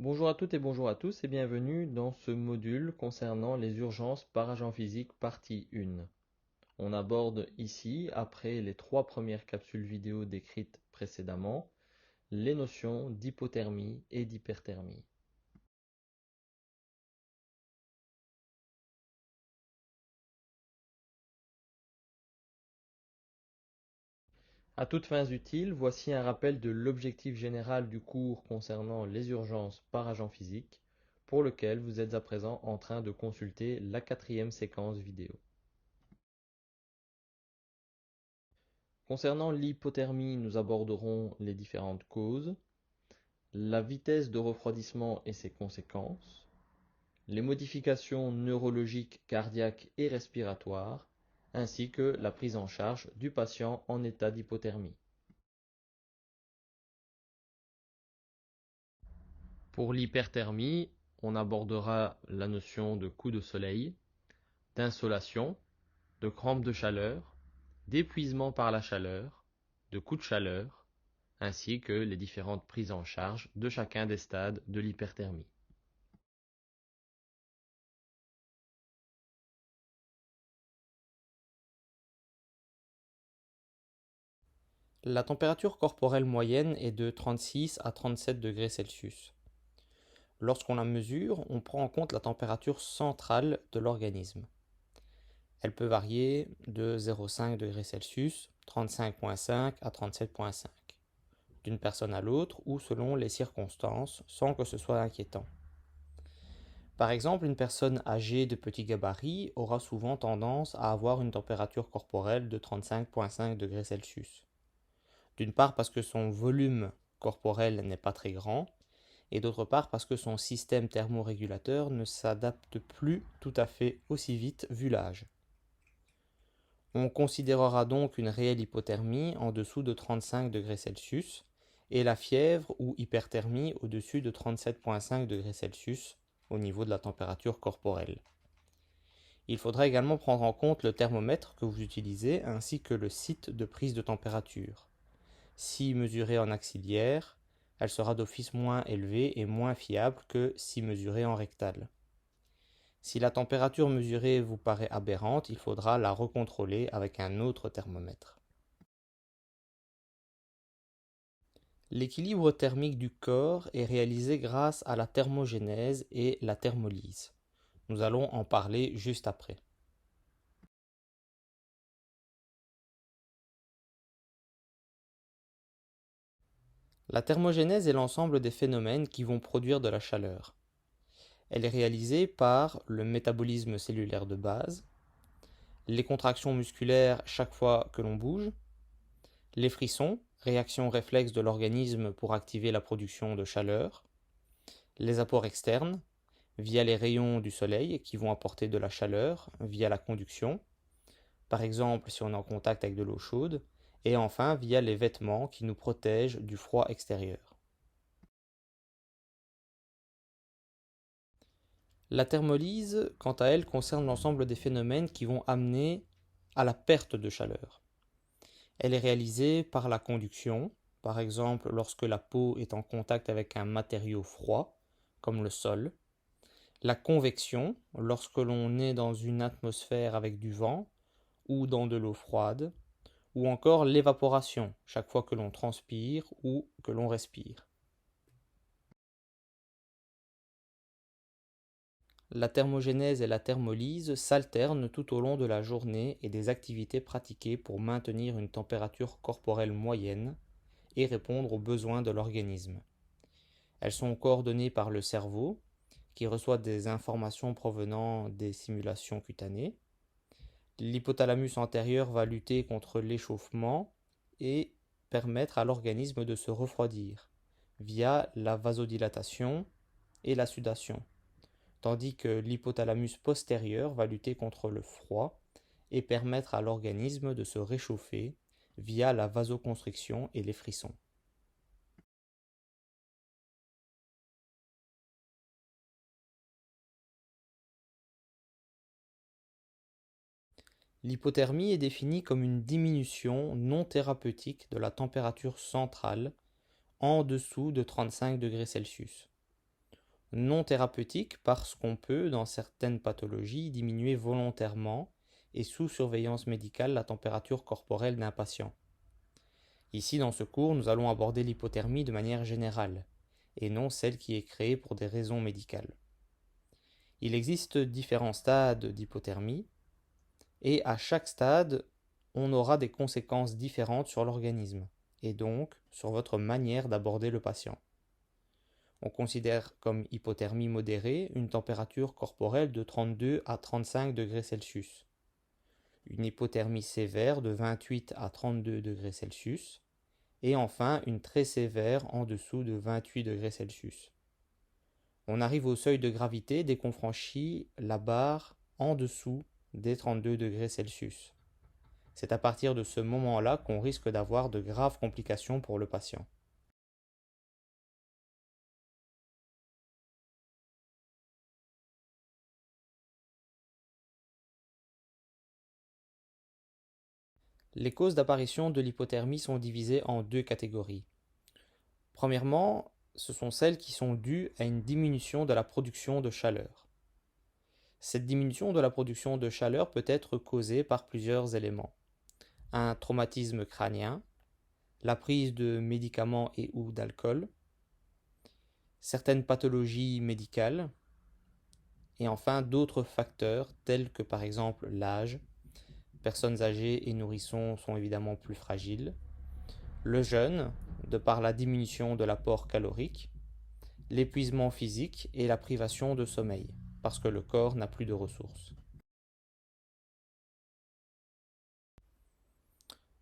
Bonjour à toutes et bonjour à tous et bienvenue dans ce module concernant les urgences par agent physique partie 1. On aborde ici, après les trois premières capsules vidéo décrites précédemment, les notions d'hypothermie et d'hyperthermie. À toutes fins utiles, voici un rappel de l'objectif général du cours concernant les urgences par agent physique, pour lequel vous êtes à présent en train de consulter la quatrième séquence vidéo. Concernant l'hypothermie, nous aborderons les différentes causes, la vitesse de refroidissement et ses conséquences, les modifications neurologiques, cardiaques et respiratoires, ainsi que la prise en charge du patient en état d'hypothermie. Pour l'hyperthermie, on abordera la notion de coup de soleil, d'insolation, de crampe de chaleur, d'épuisement par la chaleur, de coup de chaleur, ainsi que les différentes prises en charge de chacun des stades de l'hyperthermie. La température corporelle moyenne est de 36 à 37 degrés Celsius. Lorsqu'on la mesure, on prend en compte la température centrale de l'organisme. Elle peut varier de 0,5 degrés Celsius, 35,5 à 37,5, d'une personne à l'autre ou selon les circonstances, sans que ce soit inquiétant. Par exemple, une personne âgée de petit gabarit aura souvent tendance à avoir une température corporelle de 35,5 degrés Celsius. D'une part parce que son volume corporel n'est pas très grand, et d'autre part parce que son système thermorégulateur ne s'adapte plus tout à fait aussi vite vu l'âge. On considérera donc une réelle hypothermie en dessous de 35 degrés Celsius et la fièvre ou hyperthermie au-dessus de 37,5 degrés Celsius au niveau de la température corporelle. Il faudra également prendre en compte le thermomètre que vous utilisez ainsi que le site de prise de température. Si mesurée en axillaire, elle sera d'office moins élevée et moins fiable que si mesurée en rectal. Si la température mesurée vous paraît aberrante, il faudra la recontrôler avec un autre thermomètre. L'équilibre thermique du corps est réalisé grâce à la thermogénèse et la thermolyse. Nous allons en parler juste après. La thermogénèse est l'ensemble des phénomènes qui vont produire de la chaleur. Elle est réalisée par le métabolisme cellulaire de base, les contractions musculaires chaque fois que l'on bouge, les frissons, réaction réflexe de l'organisme pour activer la production de chaleur, les apports externes, via les rayons du soleil qui vont apporter de la chaleur via la conduction, par exemple si on est en contact avec de l'eau chaude, et enfin via les vêtements qui nous protègent du froid extérieur. La thermolyse, quant à elle, concerne l'ensemble des phénomènes qui vont amener à la perte de chaleur. Elle est réalisée par la conduction, par exemple lorsque la peau est en contact avec un matériau froid, comme le sol, la convection, lorsque l'on est dans une atmosphère avec du vent ou dans de l'eau froide, ou encore l'évaporation, chaque fois que l'on transpire ou que l'on respire. La thermogénèse et la thermolyse s'alternent tout au long de la journée et des activités pratiquées pour maintenir une température corporelle moyenne et répondre aux besoins de l'organisme. Elles sont coordonnées par le cerveau, qui reçoit des informations provenant des simulations cutanées. L'hypothalamus antérieur va lutter contre l'échauffement et permettre à l'organisme de se refroidir via la vasodilatation et la sudation, tandis que l'hypothalamus postérieur va lutter contre le froid et permettre à l'organisme de se réchauffer via la vasoconstriction et les frissons. L'hypothermie est définie comme une diminution non thérapeutique de la température centrale en dessous de 35 degrés Celsius. Non thérapeutique parce qu'on peut, dans certaines pathologies, diminuer volontairement et sous surveillance médicale la température corporelle d'un patient. Ici, dans ce cours, nous allons aborder l'hypothermie de manière générale, et non celle qui est créée pour des raisons médicales. Il existe différents stades d'hypothermie, et à chaque stade, on aura des conséquences différentes sur l'organisme, et donc sur votre manière d'aborder le patient. On considère comme hypothermie modérée une température corporelle de 32 à 35 degrés Celsius, une hypothermie sévère de 28 à 32 degrés Celsius, et enfin une très sévère en dessous de 28 degrés Celsius. On arrive au seuil de gravité dès qu'on franchit la barre en dessous des 32 degrés Celsius. C'est à partir de ce moment-là qu'on risque d'avoir de graves complications pour le patient. Les causes d'apparition de l'hypothermie sont divisées en deux catégories. Premièrement, ce sont celles qui sont dues à une diminution de la production de chaleur. Cette diminution de la production de chaleur peut être causée par plusieurs éléments. Un traumatisme crânien, la prise de médicaments et ou d'alcool, certaines pathologies médicales, et enfin d'autres facteurs tels que par exemple l'âge. Personnes âgées et nourrissons sont évidemment plus fragiles. Le jeûne, de par la diminution de l'apport calorique, l'épuisement physique et la privation de sommeil, parce que le corps n'a plus de ressources.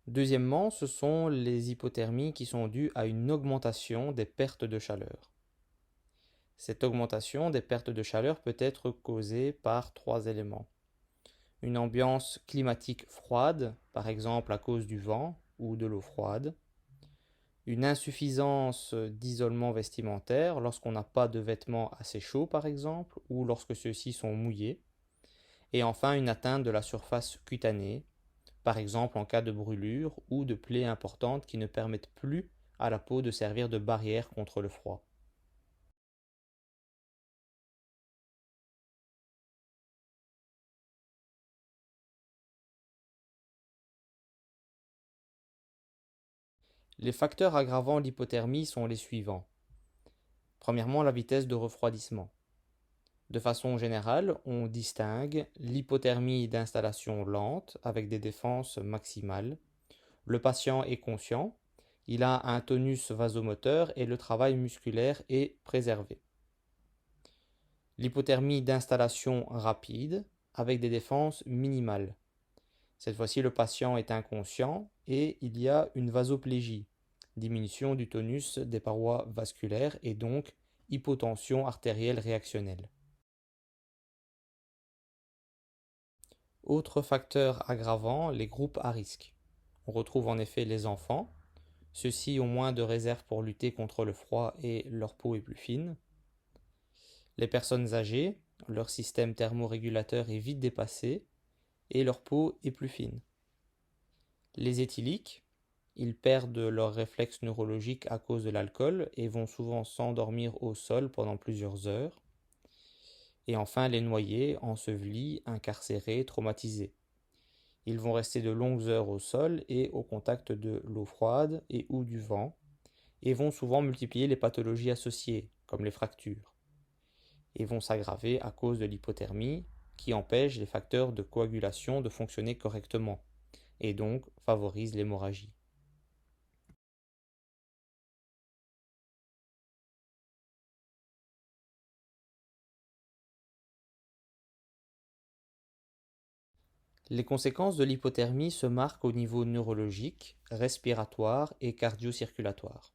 Deuxièmement, ce sont les hypothermies qui sont dues à une augmentation des pertes de chaleur. Cette augmentation des pertes de chaleur peut être causée par trois éléments. Une ambiance climatique froide, par exemple à cause du vent ou de l'eau froide. Une insuffisance d'isolement vestimentaire lorsqu'on n'a pas de vêtements assez chauds par exemple, ou lorsque ceux-ci sont mouillés. Et enfin une atteinte de la surface cutanée, par exemple en cas de brûlure ou de plaies importantes qui ne permettent plus à la peau de servir de barrière contre le froid. Les facteurs aggravant l'hypothermie sont les suivants. Premièrement, la vitesse de refroidissement. De façon générale, on distingue l'hypothermie d'installation lente avec des défenses maximales. Le patient est conscient, il a un tonus vasomoteur et le travail musculaire est préservé. L'hypothermie d'installation rapide avec des défenses minimales. Cette fois-ci, le patient est inconscient et il y a une vasoplégie, diminution du tonus des parois vasculaires et donc hypotension artérielle réactionnelle. Autre facteur aggravant, les groupes à risque. On retrouve en effet les enfants. Ceux-ci ont moins de réserves pour lutter contre le froid et leur peau est plus fine. Les personnes âgées, leur système thermorégulateur est vite dépassé et leur peau est plus fine. Les éthyliques, ils perdent leur réflexe neurologique à cause de l'alcool et vont souvent s'endormir au sol pendant plusieurs heures. Et enfin les noyés, ensevelis, incarcérés, traumatisés. Ils vont rester de longues heures au sol et au contact de l'eau froide et ou du vent, et vont souvent multiplier les pathologies associées, comme les fractures, et vont s'aggraver à cause de l'hypothermie, qui empêche les facteurs de coagulation de fonctionner correctement, et donc favorise l'hémorragie. Les conséquences de l'hypothermie se marquent au niveau neurologique, respiratoire et cardio-circulatoire.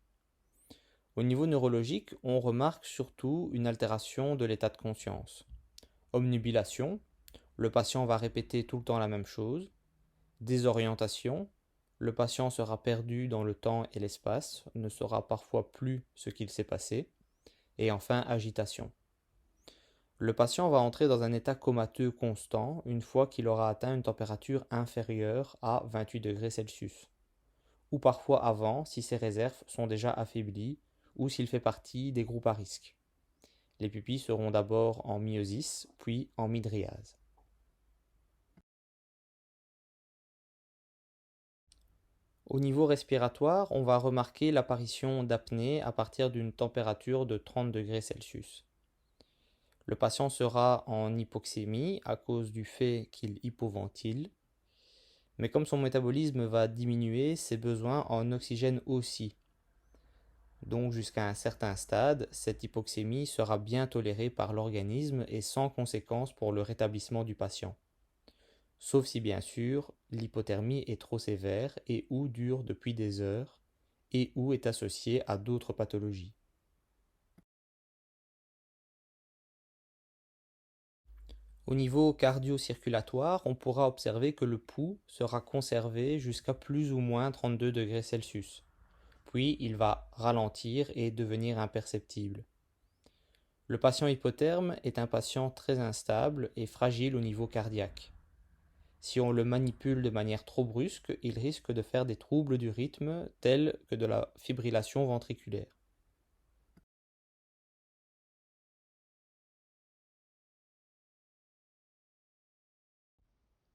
Au niveau neurologique, on remarque surtout une altération de l'état de conscience. Omnubilation, le patient va répéter tout le temps la même chose. Désorientation, le patient sera perdu dans le temps et l'espace, ne saura parfois plus ce qu'il s'est passé. Et enfin, agitation. Le patient va entrer dans un état comateux constant une fois qu'il aura atteint une température inférieure à 28 degrés Celsius, ou parfois avant si ses réserves sont déjà affaiblies ou s'il fait partie des groupes à risque. Les pupilles seront d'abord en myosis, puis en mydriase. Au niveau respiratoire, on va remarquer l'apparition d'apnées à partir d'une température de 30 degrés Celsius. Le patient sera en hypoxémie à cause du fait qu'il hypoventile, mais comme son métabolisme va diminuer, ses besoins en oxygène aussi. Donc jusqu'à un certain stade, cette hypoxémie sera bien tolérée par l'organisme et sans conséquence pour le rétablissement du patient. Sauf si bien sûr l'hypothermie est trop sévère et ou dure depuis des heures et ou est associée à d'autres pathologies. Au niveau cardio-circulatoire, on pourra observer que le pouls sera conservé jusqu'à plus ou moins 32 degrés Celsius. Puis il va ralentir et devenir imperceptible. Le patient hypotherme est un patient très instable et fragile au niveau cardiaque. Si on le manipule de manière trop brusque, il risque de faire des troubles du rythme tels que de la fibrillation ventriculaire.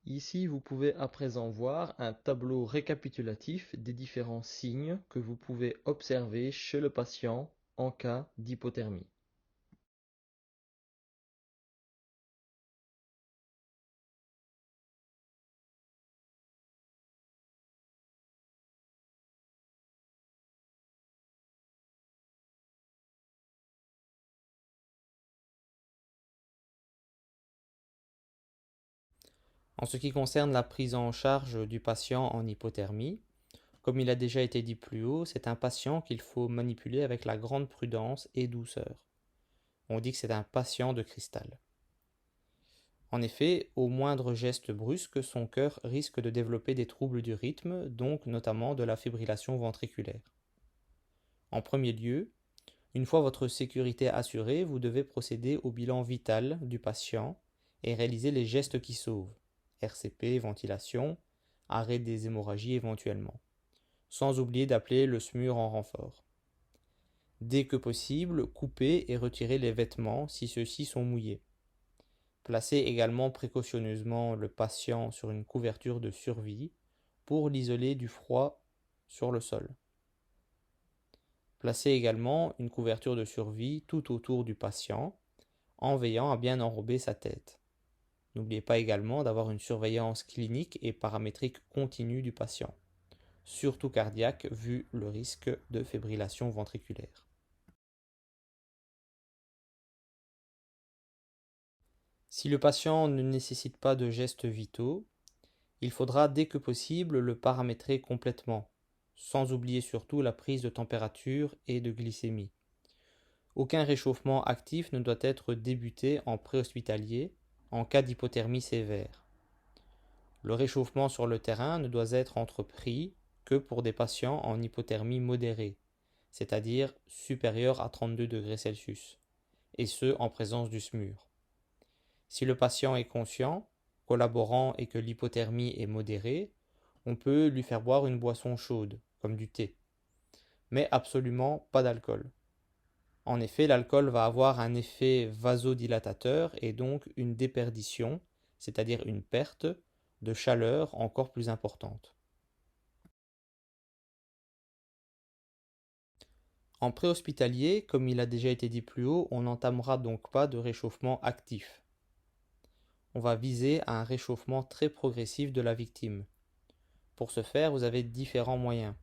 Ici, vous pouvez à présent voir un tableau récapitulatif des différents signes que vous pouvez observer chez le patient en cas d'hypothermie. En ce qui concerne la prise en charge du patient en hypothermie, comme il a déjà été dit plus haut, c'est un patient qu'il faut manipuler avec la grande prudence et douceur. On dit que c'est un patient de cristal. En effet, au moindre geste brusque, son cœur risque de développer des troubles du rythme, donc notamment de la fibrillation ventriculaire. En premier lieu, une fois votre sécurité assurée, vous devez procéder au bilan vital du patient et réaliser les gestes qui sauvent, RCP, ventilation, arrêt des hémorragies éventuellement, sans oublier d'appeler le SMUR en renfort. Dès que possible, coupez et retirez les vêtements si ceux-ci sont mouillés. Placez également précautionneusement le patient sur une couverture de survie pour l'isoler du froid sur le sol. Placez également une couverture de survie tout autour du patient en veillant à bien enrober sa tête. N'oubliez pas également d'avoir une surveillance clinique et paramétrique continue du patient, surtout cardiaque vu le risque de fibrillation ventriculaire. Si le patient ne nécessite pas de gestes vitaux, il faudra dès que possible le paramétrer complètement, sans oublier surtout la prise de température et de glycémie. Aucun réchauffement actif ne doit être débuté en préhospitalier en cas d'hypothermie sévère. Le réchauffement sur le terrain ne doit être entrepris que pour des patients en hypothermie modérée, c'est-à-dire supérieure à 32 degrés Celsius, et ce en présence du SMUR. Si le patient est conscient, collaborant et que l'hypothermie est modérée, on peut lui faire boire une boisson chaude, comme du thé, mais absolument pas d'alcool. En effet, l'alcool va avoir un effet vasodilatateur et donc une déperdition, c'est-à-dire une perte de chaleur encore plus importante. En préhospitalier, comme il a déjà été dit plus haut, on n'entamera donc pas de réchauffement actif. On va viser à un réchauffement très progressif de la victime. Pour ce faire, vous avez différents moyens.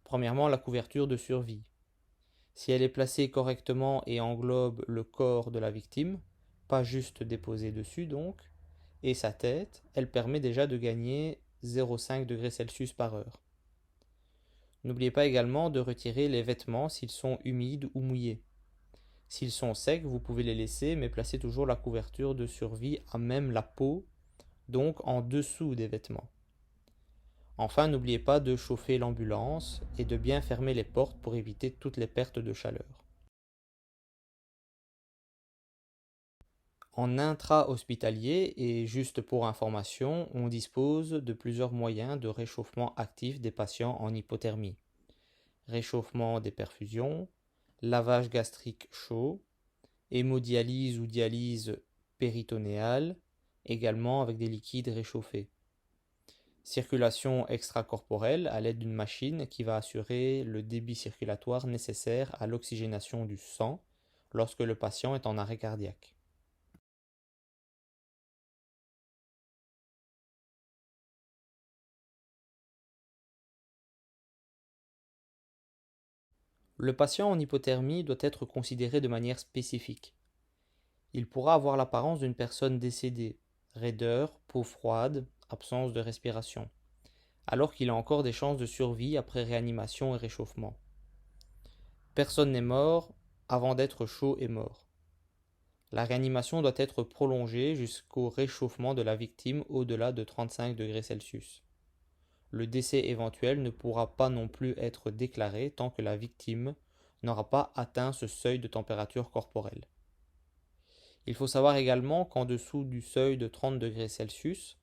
Premièrement, la couverture de survie. Si elle est placée correctement et englobe le corps de la victime, pas juste déposée dessus donc, et sa tête, elle permet déjà de gagner 0,5 degrés Celsius par heure. N'oubliez pas également de retirer les vêtements s'ils sont humides ou mouillés. S'ils sont secs, vous pouvez les laisser, mais placez toujours la couverture de survie à même la peau, donc en dessous des vêtements. Enfin, n'oubliez pas de chauffer l'ambulance et de bien fermer les portes pour éviter toutes les pertes de chaleur. En intra-hospitalier, et juste pour information, on dispose de plusieurs moyens de réchauffement actif des patients en hypothermie. Réchauffement des perfusions, lavage gastrique chaud, hémodialyse ou dialyse péritonéale, également avec des liquides réchauffés. Circulation extracorporelle à l'aide d'une machine qui va assurer le débit circulatoire nécessaire à l'oxygénation du sang lorsque le patient est en arrêt cardiaque. Le patient en hypothermie doit être considéré de manière spécifique. Il pourra avoir l'apparence d'une personne décédée, raideur, peau froide, absence de respiration, alors qu'il a encore des chances de survie après réanimation et réchauffement. Personne n'est mort avant d'être chaud et mort. La réanimation doit être prolongée jusqu'au réchauffement de la victime au-delà de 35 degrés Celsius. Le décès éventuel ne pourra pas non plus être déclaré tant que la victime n'aura pas atteint ce seuil de température corporelle. Il faut savoir également qu'en dessous du seuil de 30 degrés Celsius,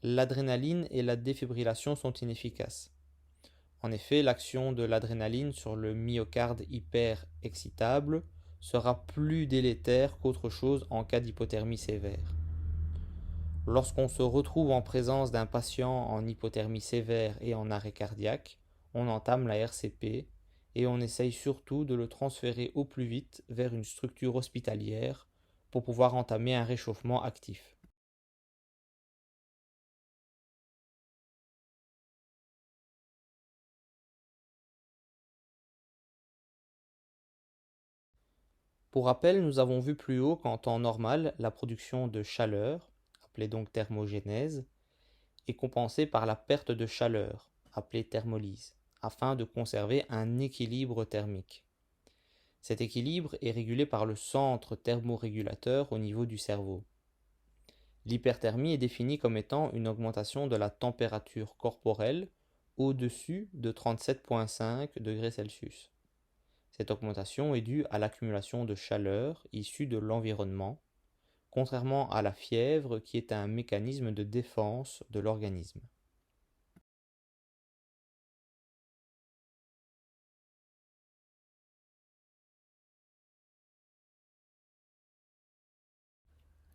l'adrénaline et la défibrillation sont inefficaces. En effet, l'action de l'adrénaline sur le myocarde hyperexcitable sera plus délétère qu'autre chose en cas d'hypothermie sévère. Lorsqu'on se retrouve en présence d'un patient en hypothermie sévère et en arrêt cardiaque, on entame la RCP et on essaye surtout de le transférer au plus vite vers une structure hospitalière pour pouvoir entamer un réchauffement actif. Pour rappel, nous avons vu plus haut qu'en temps normal, la production de chaleur, appelée donc thermogénèse, est compensée par la perte de chaleur, appelée thermolyse, afin de conserver un équilibre thermique. Cet équilibre est régulé par le centre thermorégulateur au niveau du cerveau. L'hyperthermie est définie comme étant une augmentation de la température corporelle au-dessus de 37,5 degrés Celsius. Cette augmentation est due à l'accumulation de chaleur issue de l'environnement, contrairement à la fièvre qui est un mécanisme de défense de l'organisme.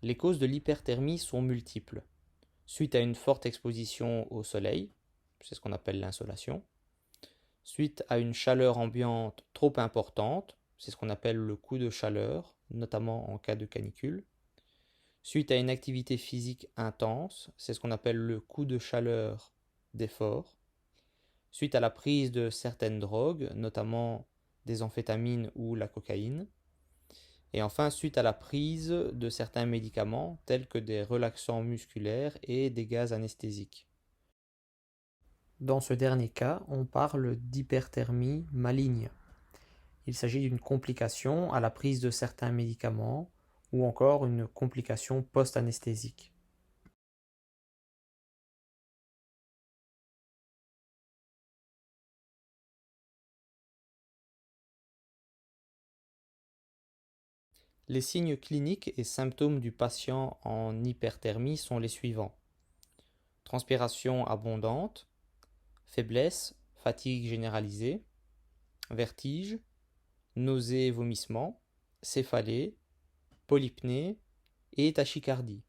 Les causes de l'hyperthermie sont multiples. Suite à une forte exposition au soleil, c'est ce qu'on appelle l'insolation, suite à une chaleur ambiante trop importante, c'est ce qu'on appelle le coup de chaleur, notamment en cas de canicule, suite à une activité physique intense, c'est ce qu'on appelle le coup de chaleur d'effort, suite à la prise de certaines drogues, notamment des amphétamines ou la cocaïne, et enfin suite à la prise de certains médicaments tels que des relaxants musculaires et des gaz anesthésiques. Dans ce dernier cas, on parle d'hyperthermie maligne. Il s'agit d'une complication à la prise de certains médicaments ou encore une complication post-anesthésique. Les signes cliniques et symptômes du patient en hyperthermie sont les suivants: transpiration abondante, faiblesse, fatigue généralisée, vertige, nausées et vomissements, céphalée, polypnée et tachycardie.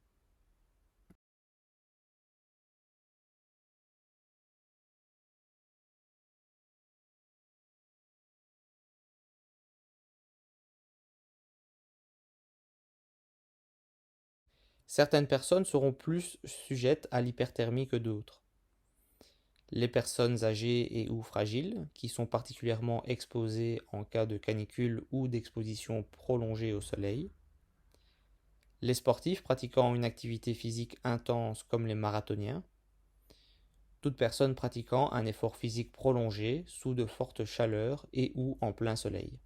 Certaines personnes seront plus sujettes à l'hyperthermie que d'autres. Les personnes âgées et ou fragiles, qui sont particulièrement exposées en cas de canicule ou d'exposition prolongée au soleil. Les sportifs pratiquant une activité physique intense comme les marathoniens. Toute personne pratiquant un effort physique prolongé sous de fortes chaleurs et ou en plein soleil.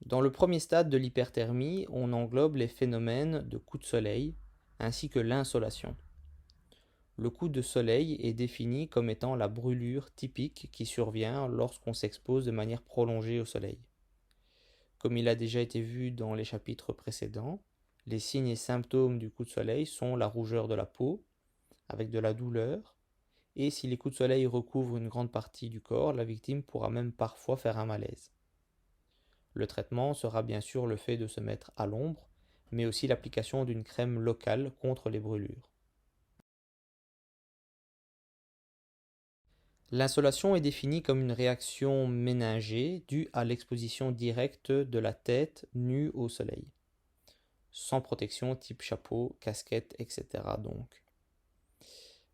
Dans le premier stade de l'hyperthermie, on englobe les phénomènes de coup de soleil ainsi que l'insolation. Le coup de soleil est défini comme étant la brûlure typique qui survient lorsqu'on s'expose de manière prolongée au soleil. Comme il a déjà été vu dans les chapitres précédents, les signes et symptômes du coup de soleil sont la rougeur de la peau, avec de la douleur, et si les coups de soleil recouvrent une grande partie du corps, la victime pourra même parfois faire un malaise. Le traitement sera bien sûr le fait de se mettre à l'ombre, mais aussi l'application d'une crème locale contre les brûlures. L'insolation est définie comme une réaction méningée due à l'exposition directe de la tête nue au soleil, sans protection type chapeau, casquette, etc. donc.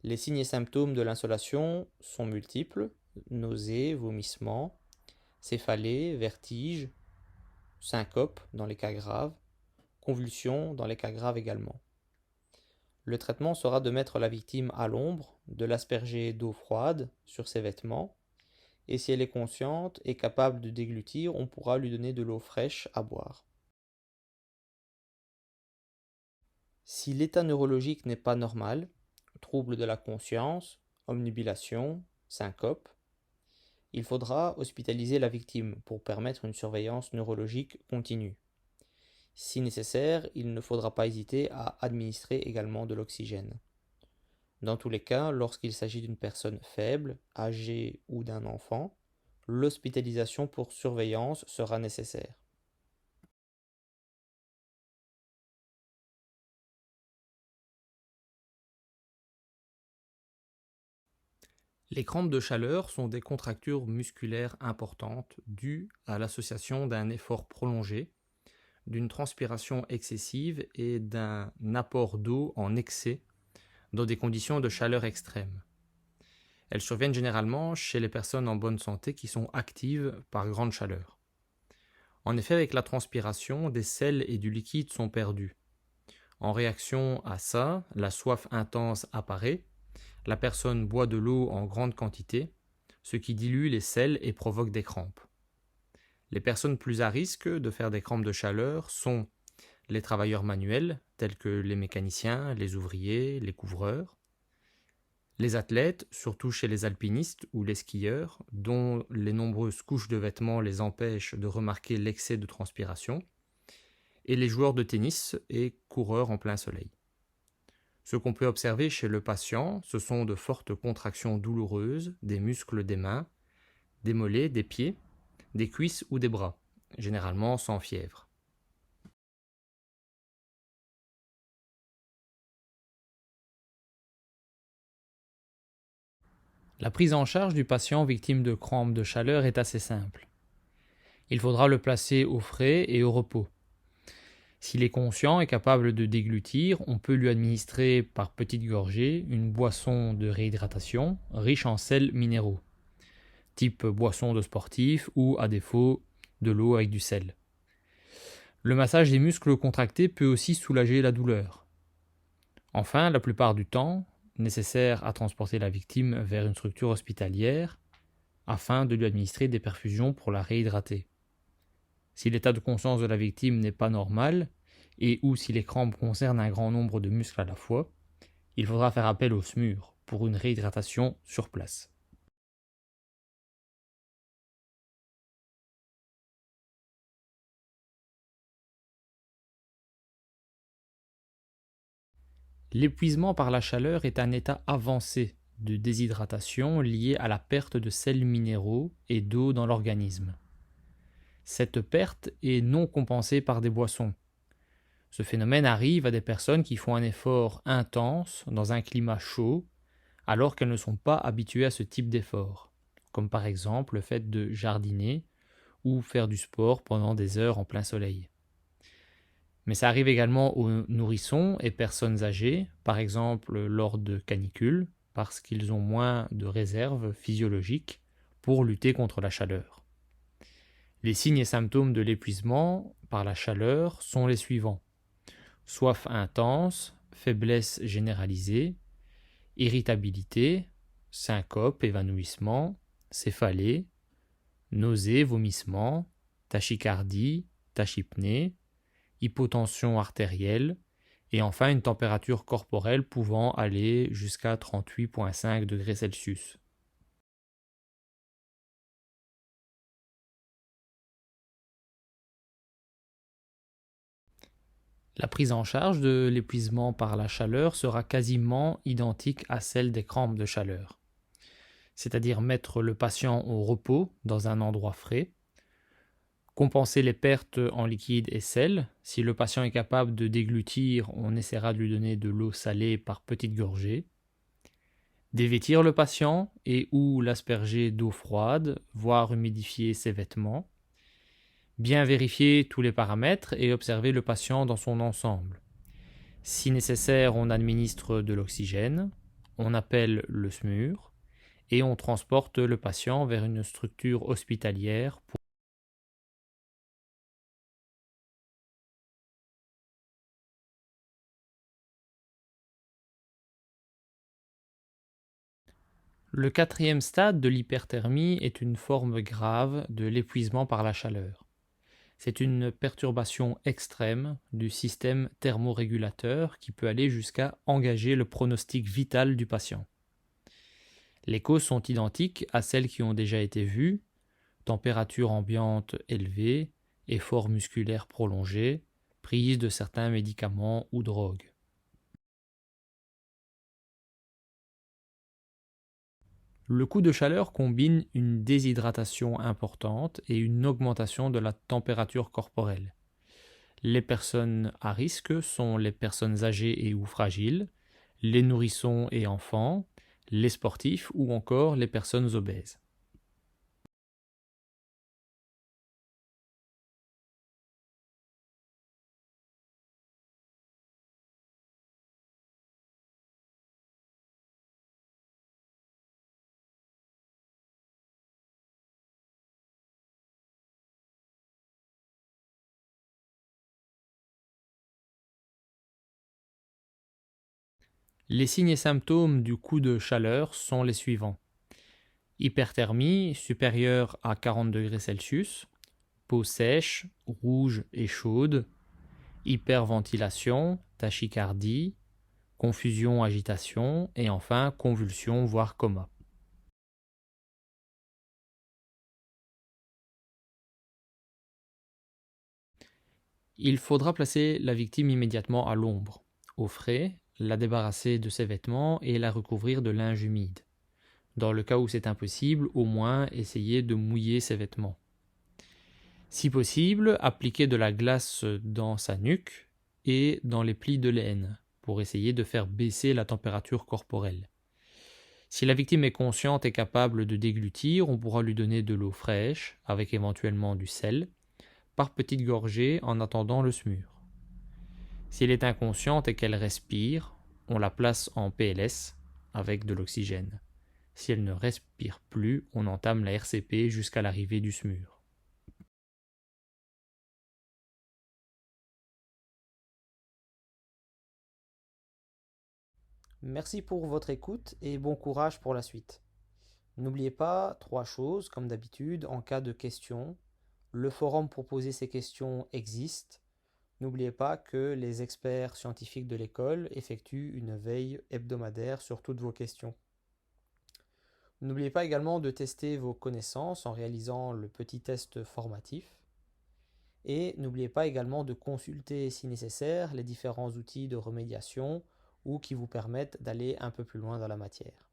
Les signes et symptômes de l'insolation sont multiples: nausées, vomissements, céphalées, vertiges, syncope dans les cas graves, convulsions dans les cas graves également. Le traitement sera de mettre la victime à l'ombre, de l'asperger d'eau froide sur ses vêtements, et si elle est consciente et capable de déglutir, on pourra lui donner de l'eau fraîche à boire. Si l'état neurologique n'est pas normal, trouble de la conscience, omnubilation, syncope, il faudra hospitaliser la victime pour permettre une surveillance neurologique continue. Si nécessaire, il ne faudra pas hésiter à administrer également de l'oxygène. Dans tous les cas, lorsqu'il s'agit d'une personne faible, âgée ou d'un enfant, l'hospitalisation pour surveillance sera nécessaire. Les crampes de chaleur sont des contractures musculaires importantes dues à l'association d'un effort prolongé, d'une transpiration excessive et d'un apport d'eau en excès dans des conditions de chaleur extrême. Elles surviennent généralement chez les personnes en bonne santé qui sont actives par grande chaleur. En effet, avec la transpiration, des sels et du liquide sont perdus. En réaction à ça, la soif intense apparaît, la personne boit de l'eau en grande quantité, ce qui dilue les sels et provoque des crampes. Les personnes plus à risque de faire des crampes de chaleur sont les travailleurs manuels, tels que les mécaniciens, les ouvriers, les couvreurs, les athlètes, surtout chez les alpinistes ou les skieurs, dont les nombreuses couches de vêtements les empêchent de remarquer l'excès de transpiration, et les joueurs de tennis et coureurs en plein soleil. Ce qu'on peut observer chez le patient, ce sont de fortes contractions douloureuses des muscles des mains, des mollets, des pieds, des cuisses ou des bras, généralement sans fièvre. La prise en charge du patient victime de crampes de chaleur est assez simple. Il faudra le placer au frais et au repos. S'il est conscient et capable de déglutir, on peut lui administrer par petites gorgées une boisson de réhydratation riche en sels minéraux, type boisson de sportif ou, à défaut, de l'eau avec du sel. Le massage des muscles contractés peut aussi soulager la douleur. Enfin, la plupart du temps, nécessaire à transporter la victime vers une structure hospitalière afin de lui administrer des perfusions pour la réhydrater. Si l'état de conscience de la victime n'est pas normal et ou si les crampes concernent un grand nombre de muscles à la fois, il faudra faire appel au SMUR pour une réhydratation sur place. L'épuisement par la chaleur est un état avancé de déshydratation lié à la perte de sels minéraux et d'eau dans l'organisme. Cette perte est non compensée par des boissons. Ce phénomène arrive à des personnes qui font un effort intense dans un climat chaud alors qu'elles ne sont pas habituées à ce type d'effort, comme par exemple le fait de jardiner ou faire du sport pendant des heures en plein soleil. Mais ça arrive également aux nourrissons et personnes âgées, par exemple lors de canicules, parce qu'ils ont moins de réserves physiologiques pour lutter contre la chaleur. Les signes et symptômes de l'épuisement par la chaleur sont les suivants: soif intense, faiblesse généralisée, irritabilité, syncope, évanouissement, céphalée, nausées, vomissements, tachycardie, tachypnée, hypotension artérielle, et enfin une température corporelle pouvant aller jusqu'à 38,5 degrés Celsius. La prise en charge de l'épuisement par la chaleur sera quasiment identique à celle des crampes de chaleur, c'est-à-dire mettre le patient au repos dans un endroit frais, compenser les pertes en liquide et sel. Si le patient est capable de déglutir, on essaiera de lui donner de l'eau salée par petites gorgées. Dévêtir le patient et ou l'asperger d'eau froide, voire humidifier ses vêtements. Bien vérifier tous les paramètres et observer le patient dans son ensemble. Si nécessaire, on administre de l'oxygène, on appelle le SMUR et on transporte le patient vers une structure hospitalière pour... Le quatrième stade de l'hyperthermie est une forme grave de l'épuisement par la chaleur. C'est une perturbation extrême du système thermorégulateur qui peut aller jusqu'à engager le pronostic vital du patient. Les causes sont identiques à celles qui ont déjà été vues: température ambiante élevée, effort musculaire prolongé, prise de certains médicaments ou drogues. Le coup de chaleur combine une déshydratation importante et une augmentation de la température corporelle. Les personnes à risque sont les personnes âgées et ou fragiles, les nourrissons et enfants, les sportifs ou encore les personnes obèses. Les signes et symptômes du coup de chaleur sont les suivants: hyperthermie supérieure à 40 degrés Celsius, peau sèche, rouge et chaude, hyperventilation, tachycardie, confusion, agitation et enfin convulsion voire coma. Il faudra placer la victime immédiatement à l'ombre, au frais, la débarrasser de ses vêtements et la recouvrir de linge humide. Dans le cas où c'est impossible, au moins essayer de mouiller ses vêtements. Si possible, appliquer de la glace dans sa nuque et dans les plis de l'aine pour essayer de faire baisser la température corporelle. Si la victime est consciente et capable de déglutir, on pourra lui donner de l'eau fraîche, avec éventuellement du sel, par petites gorgées en attendant le SMUR. Si elle est inconsciente et qu'elle respire, on la place en PLS avec de l'oxygène. Si elle ne respire plus, on entame la RCP jusqu'à l'arrivée du SMUR. Merci pour votre écoute et bon courage pour la suite. N'oubliez pas 3 choses, comme d'habitude, en cas de questions. Le forum pour poser ces questions existe. N'oubliez pas que les experts scientifiques de l'école effectuent une veille hebdomadaire sur toutes vos questions. N'oubliez pas également de tester vos connaissances en réalisant le petit test formatif. Et n'oubliez pas également de consulter, si nécessaire, les différents outils de remédiation ou qui vous permettent d'aller un peu plus loin dans la matière.